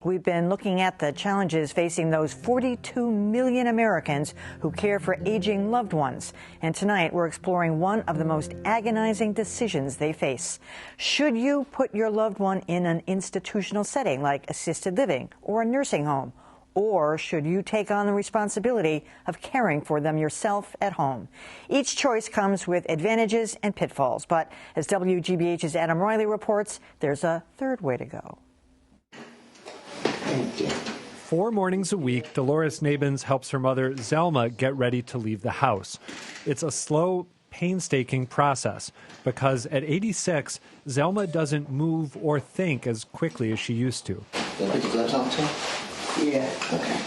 We've been looking at the challenges facing those 42 million Americans who care for aging loved ones. And tonight we're exploring one of the most agonizing decisions they face. Should you put your loved one in an institutional setting like assisted living or a nursing home? Or should you take on the responsibility of caring for them yourself at home? Each choice comes with advantages and pitfalls. But as WGBH's Adam Riley reports, there's a third way to go. 4 mornings a week, Dolores Nabins helps her mother, Zelma, get ready to leave the house. It's a slow, painstaking process because at 86, Zelma doesn't move or think as quickly as she used to. Yeah, okay.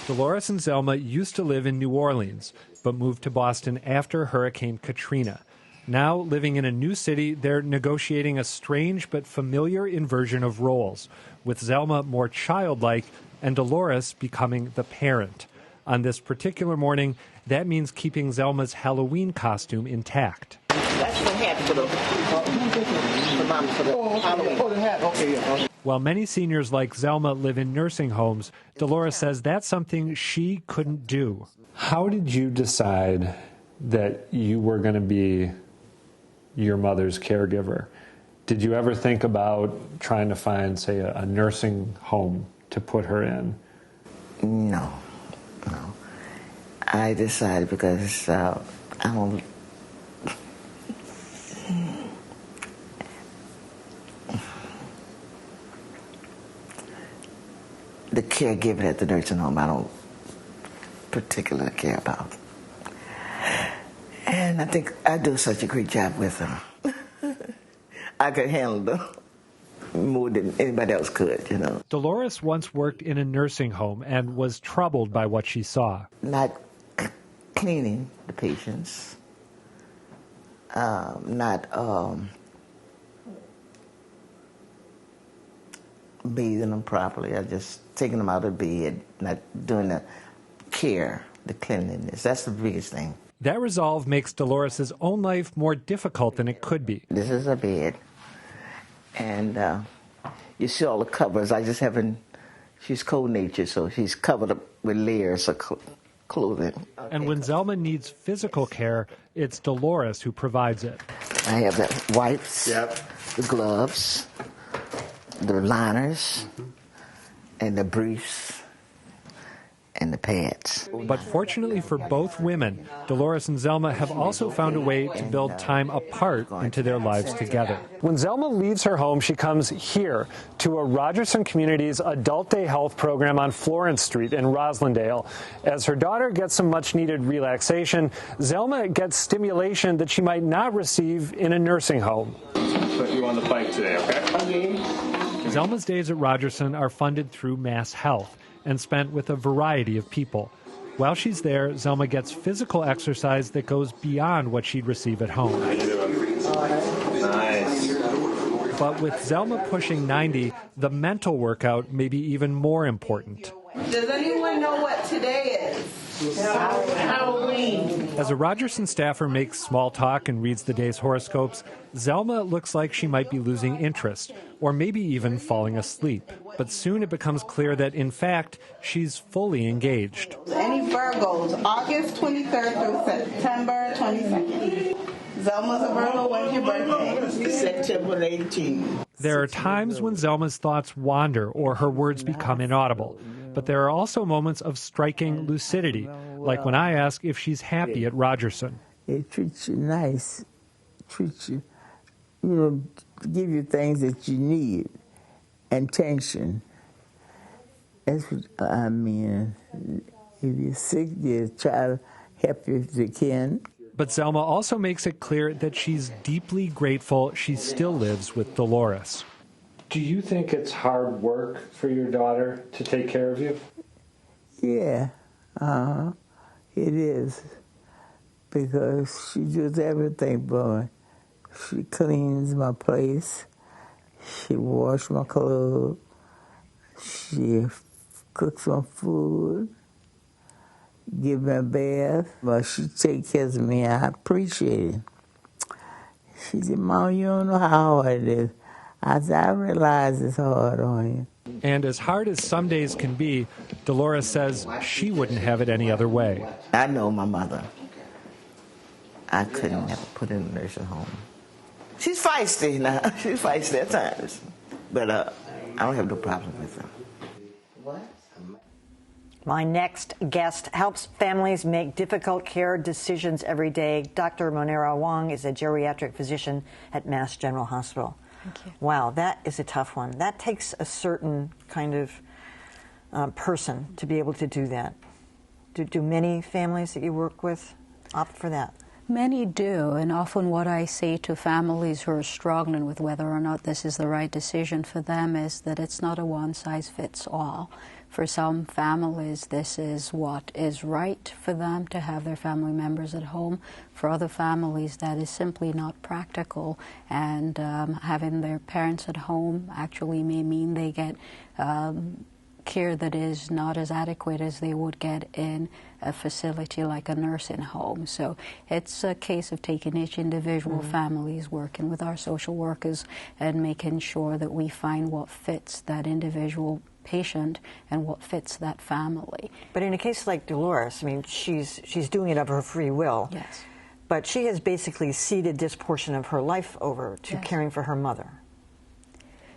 Dolores and Zelma used to live in New Orleans, but moved to Boston after Hurricane Katrina. Now, living in a new city, they're negotiating a strange but familiar inversion of roles, with Zelma more childlike and Dolores becoming the parent. On this particular morning, that means keeping Zelma's Halloween costume intact. That's the hat for the Halloween. Oh, the hat, okay, yeah. While many seniors like Zelma live in nursing homes, Dolores says that's something she couldn't do. How did you decide that you were going to be your mother's caregiver? Did you ever think about trying to find, say, a nursing home to put her in? No. I decided because I don't... The caregiving at the nursing home, I don't particularly care about. And I think I do such a great job with them. I could handle them more than anybody else could, you know. Dolores once worked in a nursing home and was troubled by what she saw. Not cleaning the patients, not bathing them properly, or just taking them out of bed, not doing the care, the cleanliness. That's the biggest thing. That resolve makes Dolores' own life more difficult than it could be. This is a bed, and you see all the covers. I just haven't, she's cold-natured, so she's covered up with layers of clothing. And when Zelma needs physical care, it's Dolores who provides it. I have the wipes, the gloves, the liners, and the briefs, and the pads. But fortunately for both women, Dolores and Zelma have also found a way to build time apart into their lives together. When Zelma leaves her home, she comes here to a Rogerson Communities Adult Day Health program on Florence Street in Roslindale. As her daughter gets some much-needed relaxation, Zelma gets stimulation that she might not receive in a nursing home. Put you on the bike today, okay? Zelma's days at Rogerson are funded through Mass Health and spent with a variety of people. While she's there, Zelma gets physical exercise that goes beyond what she'd receive at home. How you doing? Nice. But with Zelma pushing 90, the mental workout may be even more important. Does anyone know what today is? Halloween. As a Rogerson staffer makes small talk and reads the day's horoscopes, Zelma looks like she might be losing interest, or maybe even falling asleep. But soon it becomes clear that, in fact, she's fully engaged. Any Virgos, August 23rd through September 22nd. Zelma's a Virgo. When's your birthday? September 18th. There are times when Zelma's thoughts wander or her words become inaudible. But there are also moments of striking lucidity, like when I ask if she's happy at Rogerson. It treats you nice, treats you, give you things that you need, attention. That's what I mean. If you're sick, you try to help you if you can. But Zelma also makes it clear that she's deeply grateful she still lives with Dolores. Do you think it's hard work for your daughter to take care of you? Yeah, it is. Because she does everything for me. She cleans my place. She washes my clothes. She cooks my food. Give me a bath. But she takes care of me. I appreciate it. She said, Mom, you don't know how hard it is. I said, I realize it's hard on you. And as hard as some days can be, Dolores says she wouldn't have it any other way. I know my mother. I couldn't have put her in a nursing home. She's feisty now. She's feisty at times. But I don't have no problem with her. What? My next guest helps families make difficult care decisions every day. Dr. Monera Wong is a geriatric physician at Mass General Hospital. Thank you. Wow, that is a tough one. That takes a certain kind of person to be able to do that. Do many families that you work with opt for that? Many do, and often what I say to families who are struggling with whether or not this is the right decision for them is that it's not a one-size-fits-all. For some families, this is what is right for them to have their family members at home. For other families, that is simply not practical, and having their parents at home actually may mean they get care that is not as adequate as they would get in a facility like a nursing home. So it's a case of taking each individual families, working with our social workers, and making sure that we find what fits that individual patient and what fits that family. But in a case like Dolores, I mean, she's doing it of her free will. Yes. But she has basically ceded this portion of her life over to caring for her mother.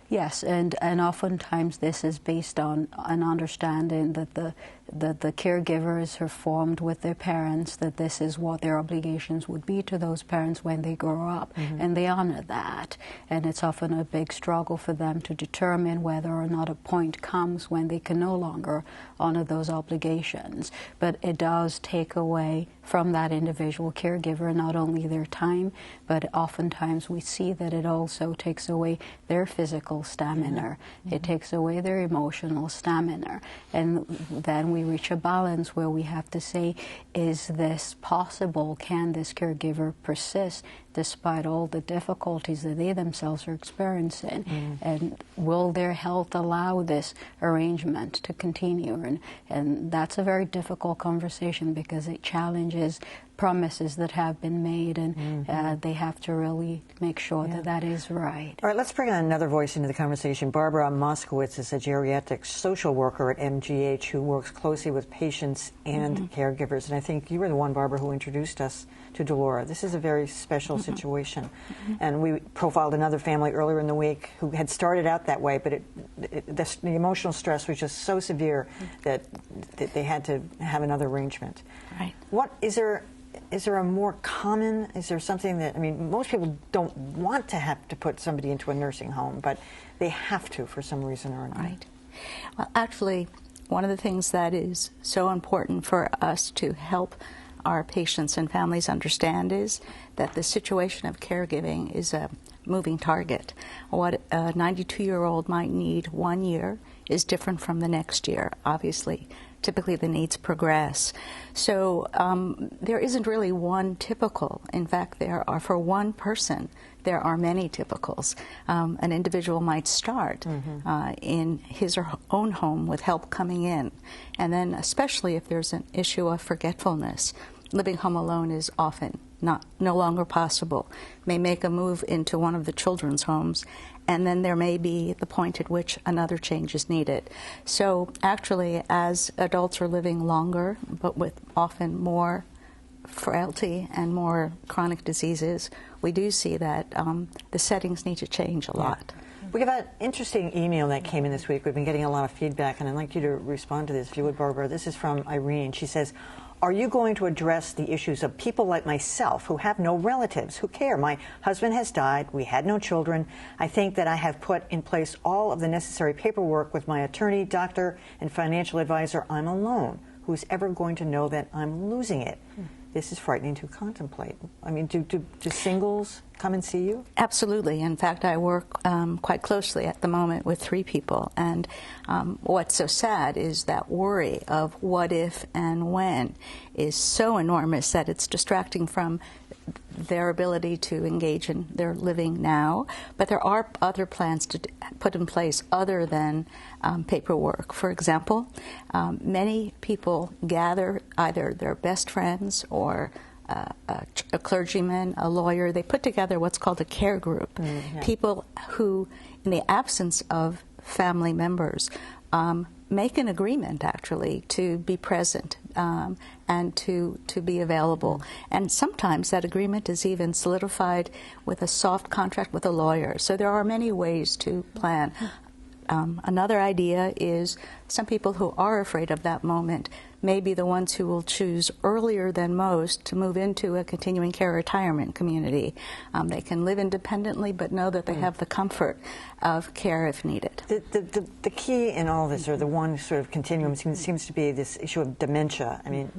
Yes, and oftentimes this is based on an understanding that the caregivers are formed with their parents, that this is what their obligations would be to those parents when they grow up, and they honor that. And it's often a big struggle for them to determine whether or not a point comes when they can no longer honor those obligations. But it does take away from that individual caregiver not only their time, but oftentimes we see that it also takes away their physical stamina. It takes away their emotional stamina. And then we reach a balance where we have to say, is this possible? Can this caregiver persist despite all the difficulties that they themselves are experiencing? And will their health allow this arrangement to continue? And that's a very difficult conversation because it challenges promises that have been made, and they have to really make sure that that is right. All right, let's bring on another voice into the conversation. Barbara Moskowitz is a geriatric social worker at MGH who works closely with patients and caregivers. And I think you were the one, Barbara, who introduced us to Dolores. This is a very special situation. And we profiled another family earlier in the week who had started out that way, but the emotional stress was just so severe that they had to have another arrangement. Right. Is there a more common, is there something that, I mean, most people don't want to have to put somebody into a nursing home, but they have to for some reason or another. Right. Well, actually, one of the things that is so important for us to help our patients and families understand is that the situation of caregiving is a moving target. What a 92-year-old might need 1 year is different from the next year, obviously. Typically the needs progress. So there isn't really one typical. In fact, there are, for one person, there are many typicals. An individual might start in his or her own home with help coming in. And then especially if there's an issue of forgetfulness, living home alone is often no longer possible. May make a move into one of the children's homes, and then there may be the point at which another change is needed. So actually, as adults are living longer, but with often more frailty and more chronic diseases, we do see that the settings need to change a lot. We have an interesting email that came in this week. We've been getting a lot of feedback, and I'd like you to respond to this, if you would, Barbara. This is from Irene. She says, are you going to address the issues of people like myself who have no relatives who care? My husband has died. We had no children. I think that I have put in place all of the necessary paperwork with my attorney, doctor, and financial advisor. I'm alone. Who's ever going to know that I'm losing it? This is frightening to contemplate. I mean, do singles come and see you? Absolutely. In fact, I work quite closely at the moment with 3 people. And what's so sad is that worry of what if and when is so enormous that it's distracting from their ability to engage in their living now. But there are other plans to put in place other than paperwork. For example, many people gather either their best friends or a clergyman, a lawyer. They put together what's called a care group. People who, in the absence of family members make an agreement, actually, to be present and to be available. And sometimes that agreement is even solidified with a soft contract with a lawyer. So there are many ways to plan. Another idea is some people who are afraid of that moment may be the ones who will choose earlier than most to move into a continuing care retirement community. They can live independently but know that they have the comfort of care if needed. The key in all this, or the one sort of continuum, seems to be this issue of dementia. I mean,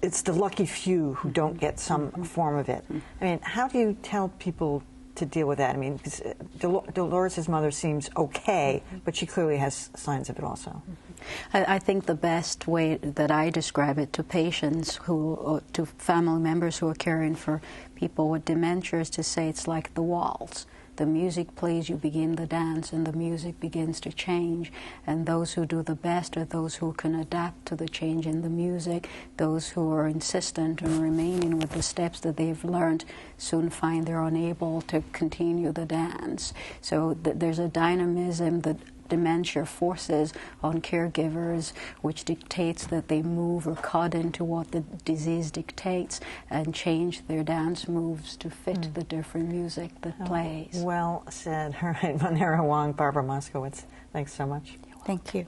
it's the lucky few who don't get some form of it. I mean, how do you tell people to deal with that? I mean, because Dolores' mother seems okay, but she clearly has signs of it also. I think the best way that I describe it to patients to family members who are caring for people with dementia is to say it's like the waltz. The music plays, you begin the dance, and the music begins to change. And those who do the best are those who can adapt to the change in the music. Those who are insistent and remaining with the steps that they've learned soon find they're unable to continue the dance. So there's a dynamism that dementia forces on caregivers, which dictates that they move or cut into what the disease dictates and change their dance moves to fit the different music that plays. Well said. All right, Monera Wong, Barbara Moskowitz, thanks so much. Thank you.